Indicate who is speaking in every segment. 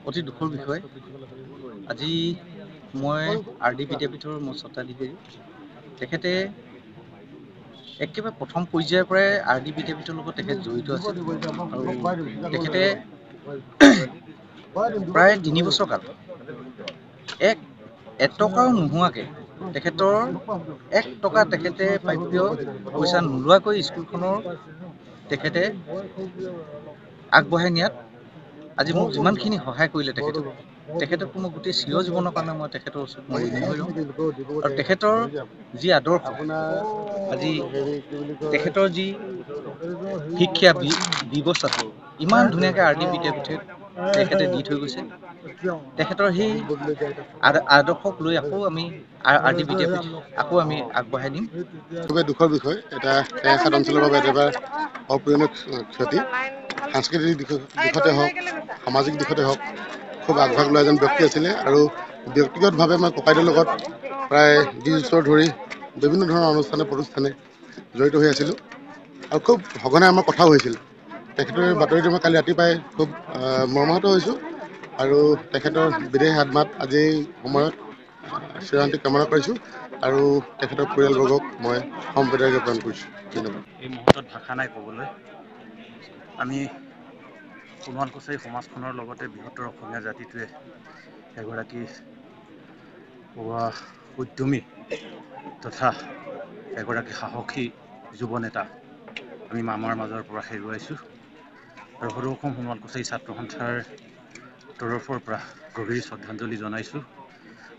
Speaker 1: অতি দুখৰ বিষয়। আজি মই RD বিদ্যাপীঠৰ মোৰ স্বত্বাধিকাৰী। তেখেতে একেবাৰে প্ৰথম পৰ্যায়ৰ পৰাই RD বিদ্যাপীঠৰ লগত তেখেত জড়িত আছিল আৰু তেখেতে প্ৰায় 3 বছৰ কাল এটকাও নোহোৱাকৈ তেখেতৰ 1 টকা তেখেতে প্ৰাপ্য পইচা নোলোৱাকৈ স্কুলখনৰ তেখেতে আগবঢ়াই নিয়াত আজি মোক যিমানখিনি সহায় কৰিলে তেখেতক মই গোটেই চিৰজীৱনৰ কাৰণে মই তেখেতৰ ওচৰত মই ঋণী হৈ ৰ'ম। আৰু তেখেতৰ যি আদৰ্শ, আজি তেখেতৰ যি শিক্ষা ব্যৱস্থাটো ইমান ধুনীয়াকৈ RD বিদ্যাপীঠে তেখেতে দি থৈ গৈছে। তেখেতৰ সেই আদৰ্শক লৈ আকৌ আমি RD বিদ্যাপীঠ আকৌ আমি আগবঢ়াই নিম।
Speaker 2: খুবেই দুখৰ বিষয়। এটা টেঙাখাত অঞ্চলৰ বাবে একেবাৰে অপূৰণীয় ক্ষতি। সাংস্কৃতিক দিশতে হওক, সামাজিক দিশতে হওক, খুব আগভাগ লোৱা এজন ব্যক্তি আছিলে। আৰু ব্যক্তিগতভাৱে মই ককাইদেউৰ লগত প্ৰায় 20 বছৰ ধৰি বিভিন্ন ধৰণৰ অনুষ্ঠানে জড়িত হৈ আছিলোঁ আৰু খুব সঘনাই আমাৰ কথাও হৈছিল। তেখেতৰ বাতৰিটো মই কালি ৰাতিপুৱাই খুব মৰ্মাহত হৈছোঁ আৰু তেখেতৰ বিদেহী আত্মাত আজিৰ সময়ত চিৰশান্তি কামনা কৰিছোঁ আৰু তেখেতৰ পৰিয়ালবৰ্গক মই সমবেদনা জ্ঞাপন কৰিছোঁ। ধন্যবাদ।
Speaker 3: এই মুহূৰ্তত ভাষা নাই ক'বলৈ। আমি সোণোৱাল কছাৰী সমাজখনৰ লগতে বৃহত্তৰ অসমীয়া জাতিটোৱে এগৰাকী উদ্যমী তথা এগৰাকী সাহসী যুৱ নেতা আমি আমাৰ মাজৰ পৰা হেৰুৱাইছোঁ। আৰু সদৌ অসম সোণোৱাল কছাৰী ছাত্ৰ সন্থাৰ তৰফৰ পৰা গভীৰ শ্ৰদ্ধাঞ্জলি জনাইছোঁ।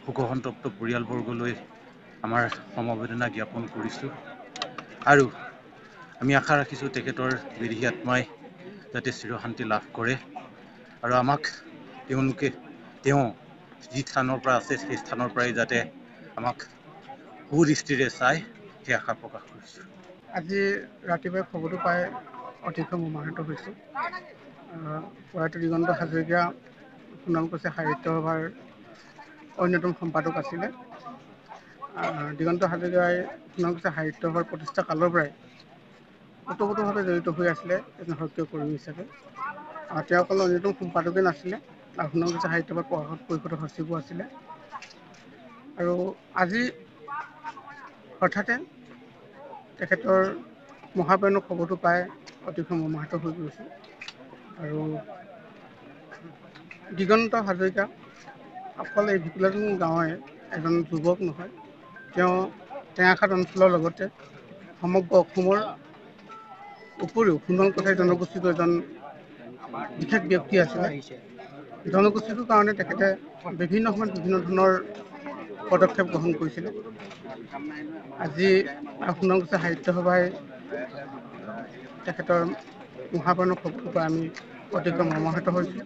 Speaker 3: শোকসন্তপ্ত পৰিয়ালবৰ্গলৈ আমাৰ সমবেদনা জ্ঞাপন কৰিছোঁ আৰু আমি আশা ৰাখিছোঁ তেখেতৰ বিদেহী আত্মাই যাতে চিৰশান্তি লাভ কৰে আৰু আমাক তেওঁ যি স্থানৰ পৰা আছে সেই স্থানৰ পৰাই যাতে আমাক সুদৃষ্টিৰে চাই সেই আশা প্ৰকাশ কৰিছোঁ।
Speaker 4: আজি ৰাতিপুৱাই খবৰটো পাই অতিশয় মৰ্মাহত হৈছোঁ। প্ৰয়াত দিগন্ত হাজৰিকা সোণোৱাল কছাৰী সাহিত্য সভাৰ অন্যতম সম্পাদক আছিলে। দিগন্ত হাজৰিকাই সোণোৱাল কছাৰী সাহিত্য সভাৰ প্ৰতিষ্ঠা কালৰ পৰাই ওতঃপ্ৰোতভাৱে জড়িত হৈ আছিলে এজন সক্ৰিয় কৰ্মী হিচাপে। তেওঁ অকল অন্যতম সম্পাদকেই নাছিলে, সোণোৱাল কছাৰী সাহিত্য সভাৰ প্ৰশাসক পৰিষদৰ সচিবো আছিলে। আৰু আজি হঠাতে তেখেতৰ মহাপ্ৰয়াণৰ খবৰটো পাই অতিশয় মৰ্মাহত হৈ গৈছোঁ। আৰু দিগন্ত হাজৰিকা অকল এই ভেকুলাজান গাঁৱৰে এজন যুৱক নহয়, তেওঁ টেঙাখাত অঞ্চলৰ লগতে সমগ্ৰ অসমৰ উপৰিও সোণোৱাল কছাৰী জনগোষ্ঠীটো এজন বিশেষ ব্যক্তি আছিলে। জনগোষ্ঠীটোৰ কাৰণে তেখেতে বিভিন্ন সময়ত বিভিন্ন ধৰণৰ পদক্ষেপ গ্ৰহণ কৰিছিলে। আজি সোণোৱাল কছাৰী সাহিত্য সভাই তেখেতৰ মহাপ্ৰয়াণৰ খবৰটো পাই আমি অতিকৈ মৰ্মাহত হৈছোঁ।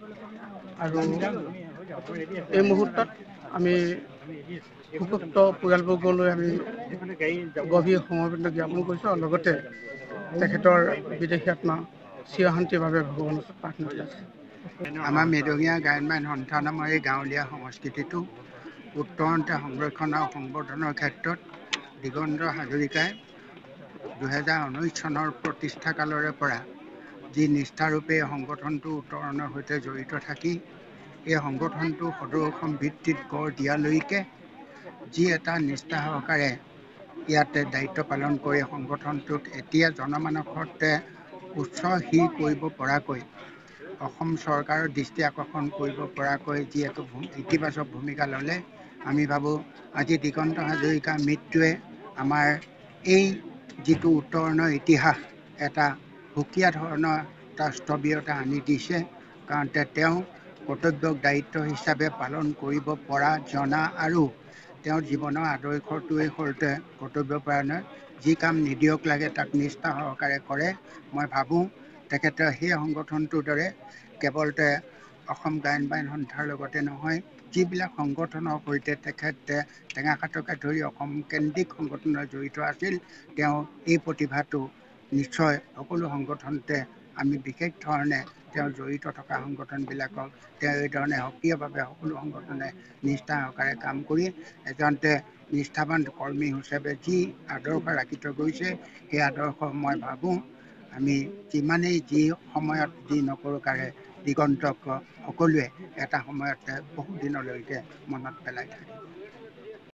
Speaker 4: আৰু এই মুহূৰ্তত আমি শোকসন্তপ্ত পৰিয়ালবৰ্গলৈ আমি গভীৰ সমবেদনা জ্ঞাপন কৰিছোঁ আৰু লগতে তেখেতৰ বিদেহী আত্মা চিৰশান্তিৰ বাবে ভগৱানৰ ওচৰত প্ৰাৰ্থনা কৰিছোঁ।
Speaker 5: আমাৰ মেদঙীয়া গায়ন-বায়ন সন্থা নামৰ এই গাঁৱলীয়া সংস্কৃতিটো উত্তৰণতে সংৰক্ষণ আৰু সংবৰ্ধনৰ ক্ষেত্ৰত দিগন্ত হাজৰিকাই 2019 চনৰ প্ৰতিষ্ঠা কালৰে পৰা যি নিষ্ঠাৰূপে সংগঠনটো উত্তৰণৰ সৈতে জড়িত থাকি এই সংগঠনটো সদৌ অসম ভিত্তিত গঢ় দিয়ালৈকে যি এটা নিষ্ঠা সহকাৰে ইয়াতে দায়িত্ব পালন কৰি সংগঠনটোক এতিয়া জনমানসত উচ্চ শিৰ কৰিব পৰাকৈ অসম চৰকাৰৰ দৃষ্টি আকৰ্ষণ কৰিব পৰাকৈ যি এক ইতিবাচক ভূমিকা ল'লে, আমি ভাবোঁ আজি দিগন্ত হাজৰিকাৰ মৃত্যুৱে আমাৰ এই যিটো উত্তৰণৰ ইতিহাস এটা সুকীয়া ধৰণৰ এটা স্থবিৰতা আনি দিছে। কাৰণ তেওঁ কৰ্তব্যক দায়িত্ব হিচাপে পালন কৰিব পৰা জনা আৰু তেওঁৰ জীৱনৰ আদৰ্শটোৱেই হ'ল কৰ্তব্যপৰায়ণ, যি কাম নিদিয়ক লাগে তাক নিষ্ঠা সহকাৰে কৰে। মই ভাবোঁ তেখেতে সেই সংগঠনটোৰ দৰে কেৱল অসম গায়ন-বায়ন সন্থাৰ লগতে নহয়, যিবিলাক সংগঠনৰ সৈতে তেখেতে টেঙাখাটকে ধৰি অসম কেন্দ্ৰিক সংগঠনৰ জড়িত আছিল, তেওঁ এই প্ৰতিভাটো নিশ্চয় সকলো সংগঠনতে আমি বিশেষ ধৰণে তেওঁ জড়িত থকা সংগঠনবিলাকক তেওঁ এইধৰণে সক্ৰিয়ভাৱে সকলো সংগঠনে নিষ্ঠা সহকাৰে কাম কৰি এজন নিষ্ঠাৱান কৰ্মী হিচাপে যি আদৰ্শ ৰাখি থৈ গৈছে, সেই আদৰ্শ মই ভাবোঁ আমি যিমানেই যি সময়ত যি নকৰোঁ কাৰে দিগন্তক সকলোৱে এটা সময়তে বহু দিনলৈকে মনত পেলাই থাকে।